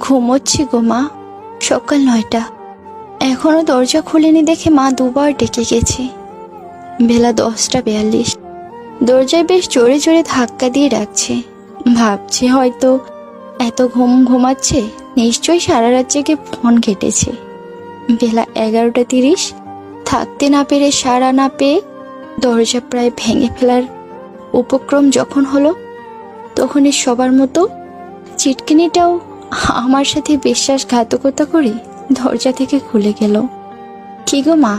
ঘুমোচ্ছি গো মা। সকাল 9টা, এখনো দরজা খুলেনি দেখে মা দুবার ডেকে গেছে। বেলা 10টা 42। দরজায় বেশ জোরে জোরে ধাক্কা দিয়ে ডাকছে। ভাবছে হয়তো এত ঘুমাচ্ছে, নিশ্চয়ই সারা রাত জেগে ফোন কেটেছে। বেলা 11টা 30। থাকতে না পেরে, সাড়া না পেয়ে দরজা প্রায় ভেঙে ফেলার উপক্রম যখন হলো, তখনই সবার মতো চিটকিনিটাও আমার সাথে বিশ্বাসঘাতকতা করে দরজা থেকে খুলে গেল। কি গো মা,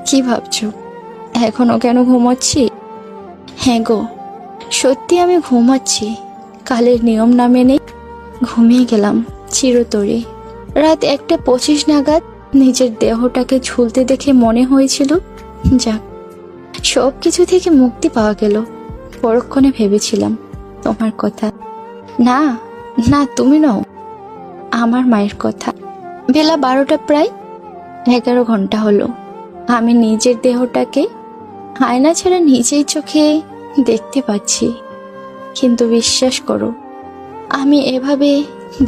কি ভাবছো? এখনো কেন ঘুমোচ্ছি? হ্যাঁ গো, সত্যি আমি ঘুমাচ্ছি। কালের নিয়ম না মেনে ঘুমিয়ে গেলাম চিরতরে। রাত 1টা 25 নাগাদ নিজের দেহটাকে ঝুলতে দেখে মনে হয়েছিল, যাক, সব কিছু থেকে মুক্তি পাওয়া গেল। পরক্ষণে ভেবেছিলাম তোমার কথা। না না, তুমি নও, আমার মায়ের কথা। বেলা 12টা, প্রায় 11 ঘন্টা হলো। আমি নিজের দেহটাকে আয়না ছাড়া নিজেই চোখে দেখতে পাচ্ছি, কিন্তু বিশ্বাস করো, আমি এভাবে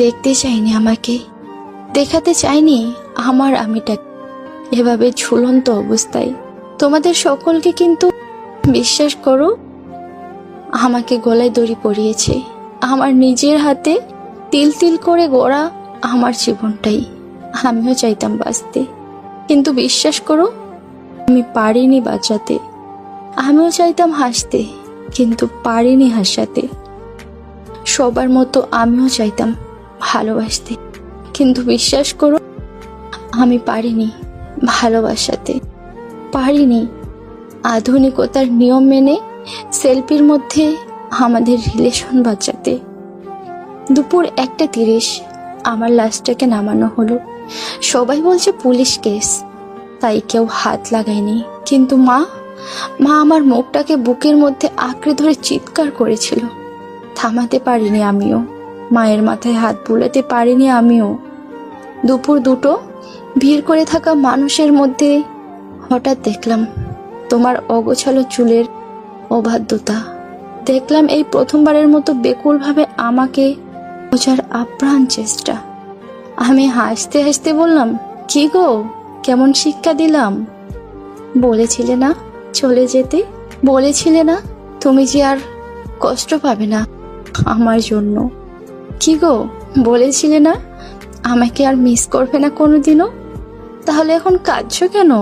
দেখতে চাইনি। আমাকে দেখাতে চাইনি আমার আমিটা এভাবে ঝুলন্ত অবস্থায় তোমাদের সকলকে। কিন্তু বিশ্বাস করো, আমাকে গলায় দড়ি পরিয়েছে আমার নিজের হাতে। তিল তিল করে গড়া আমার জীবনটাই আমিও চাইতাম বাঁচতে, কিন্তু বিশ্বাস করো, আমি পারিনি বাঁচাতে। আমিও চাইতাম হাসতে, কিন্তু পারিনি হাসাতে। সবার মতো আমিও চাইতাম ভালোবাসতে, কিন্তু বিশ্বাস করো, আমি পারিনি ভালোবাসাতে। পারিনি আধুনিকতার নিয়ম মেনে সেলফির মধ্যে আমাদের রিলেশন বাঁচাতে। দুপুর 1টা 30 আমার লাশটাকে নামানো হলো। সবাই বলছে পুলিশ কেস, তাই কেউ হাত লাগায়নি। কিন্তু মা আমার মুখটাকে বুকের মধ্যে আঁকড়ে ধরে চিৎকার করেছিল। থামাতে পারিনি আমিও, মায়ের মাথায় হাত বুলাতে পারিনি আমিও। দুপুর 2টো, ভিড় করে থাকা মানুষের মধ্যে হঠাৎ দেখলাম তোমার অগোছালো চুলের অবাধ্যতা। দেখলাম এই প্রথমবারের মতো বেকুলভাবে আমাকে বোঝার আপ্রাণ চেষ্টা। আমি হাসতে হাসতে বললাম, কি গো, কেমন শিক্ষা দিলাম? বলেছিলে না চলে যেতে, বলেছিলে না তুমি যে আর কষ্ট পাবে না আমার জন্য। কি গো, বলেছিলে না আমাকে আর মিস করবে না কোনোদিনও? তাহলে এখন কাঁদছো কেন?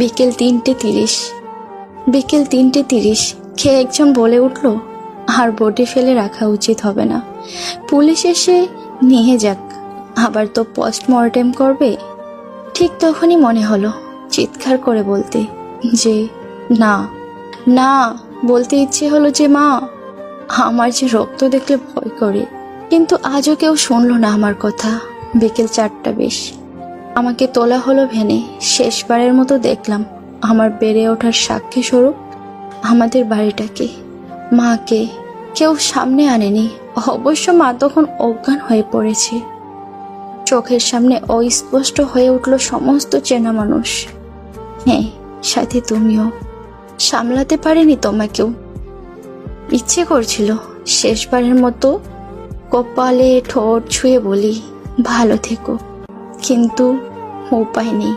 বিকেল 3টে 30। বিকেল 3টে 30 খেয়ে একজন বলে উঠল, আর বডি ফেলে রাখা উচিত হবে না, পুলিশ এসে নিয়ে যাক, আবার তো পোস্টমর্টেম করবে। ঠিক তখনই মনে হলো চিৎকার করে বলতে, যে না না, বলতে ইচ্ছে হলো যে মা, আমার যে রক্ত দেখলে ভয় করে। কিন্তু আজও কেউ শুনলো না আমার কথা। বিকেল 4টা 20 আমাকে তোলা হলো ভ্যানে। শেষবারের মতো দেখলাম আমার বেড়ে ওঠার সাক্ষী স্বরূপ আমাদের বাড়িটাকে। মাকে কেউ সামনে আনেনি, অবশ্য মা তখন অজ্ঞান হয়ে পড়েছে। চোখের সামনে অস্পষ্ট হয়ে উঠল সমস্ত চেনা মানুষ। হ্যাঁ, সাথে তুমিও। সামলাতে পারিনি তোমাকেও। ইচ্ছে করছিল শেষবারের মতো কপালে ঠোঁট ছুঁয়ে বলি, ভালো থেকো, কিন্তু উপায় নেই।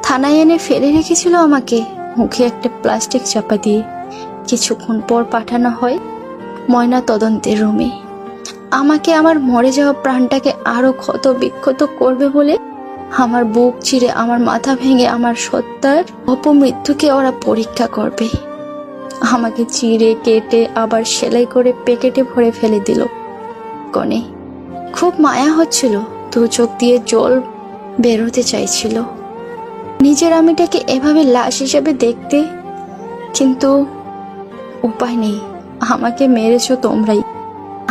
থানায় এনে ফেলে রেখেছিল আমাকে, মুখে একটা প্লাস্টিক চাপা দিয়ে। কিছুক্ষণ পর পাঠানো হয় ময়না তদন্তের রুমে। আমাকে আমার মরে যাওয়া প্রাণটাকে আরো ক্ষত বিক্ষত করবে বলে আমার বুক চিরে, আমার মাথা ভেঙে, আমার সত্তার অপমৃত্যুকে ওরা পরীক্ষা করবে। আমাকে চিরে কেটে আবার সেলাই করে প্যাকেটে ভরে ফেলে দিল কনে। খুব মায়া হচ্ছিল, 2 চোখ দিয়ে জল বেরোতে চাইছিল নিজের আমিটাকে এভাবে লাশ হিসেবে দেখতে, কিন্তু উপায় নেই। আমাকে মেরেছো তোমরাই,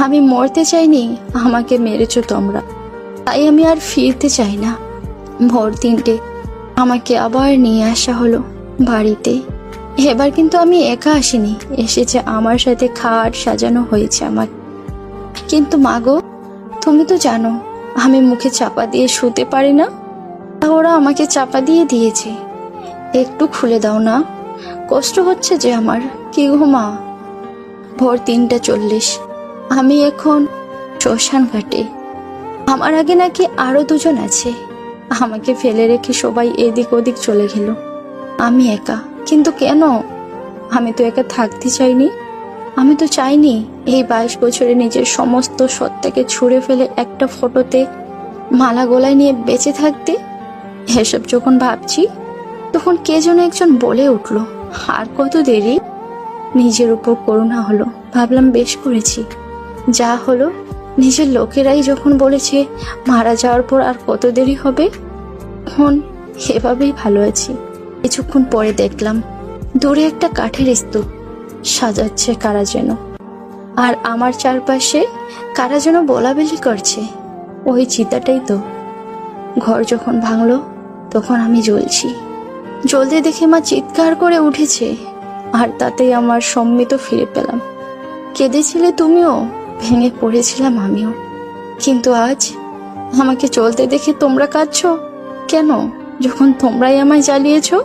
আমি মরতে চাইনি, আমাকে মেরেছো তোমরা, তাই আমি আর ফিরতে চাই না। ভোর 3টে আমাকে আবার নিয়ে আসা হলো বাড়িতে। এবার কিন্তু আমি একা আসিনি, এসেছে আমার সাথে খাট সাজানো হয়েছে আমার। কিন্তু মাগো, তুমি তো জানো আমি মুখে চাপা দিয়ে শুতে পারি না, ওরা আমাকে চাপা দিয়ে দিয়েছে। একটু খুলে দাও না, কষ্ট হচ্ছে যে আমার। কি গো মা? ভোর 3টা 40 আমি এখন শ্মশান ঘাটে। আমার আগে নাকি আরো দুজন আছে। আমাকে ফেলে রেখে সবাই এদিক ওদিক চলে গেল, আমি একা। কিন্তু কেন? আমি তো একা থাকতে চাইনি। আমি তো চাইনি এই 22 বছরে নিজের সমস্ত সত্তাকে ছুঁড়ে ফেলে একটা ফটোতে মালা গলায় নিয়ে বেঁচে থাকতে। এসব যখন ভাবছি তখন কে যেন একজন বলে উঠল, আর কত দেরি। নিজের উপর করুণা হলো। ভাবলাম বেশ করেছি, যা হলো। নিজের লোকেরাই যখন বলেছে মারা যাওয়ার পর আর কত দেরি হবে, এখন এভাবেই ভালো আছি। কিছুক্ষণ পরে দেখলাম দূরে একটা কাঠের স্তূপ সাজাচ্ছে কারা যেন, আর আমার চারপাশে কারা যেন বলাবলি করছে। ওই চিতাটাই তো। ঘর যখন ভাঙলো তখন আমি জ্বলছি। জ্বলতে দেখে মা চিৎকার করে উঠেছে, আর তাতেই আমার সম্মিত ফিরে পেলাম। কেঁদেছিলে তুমিও, ভেঙে পড়েছিলাম আমিও। কিন্তু আজ আমাকে চলতে দেখে তোমরা কাঁদছো কেন, যখন তোমরাই আমায় জ্বালিয়েছো?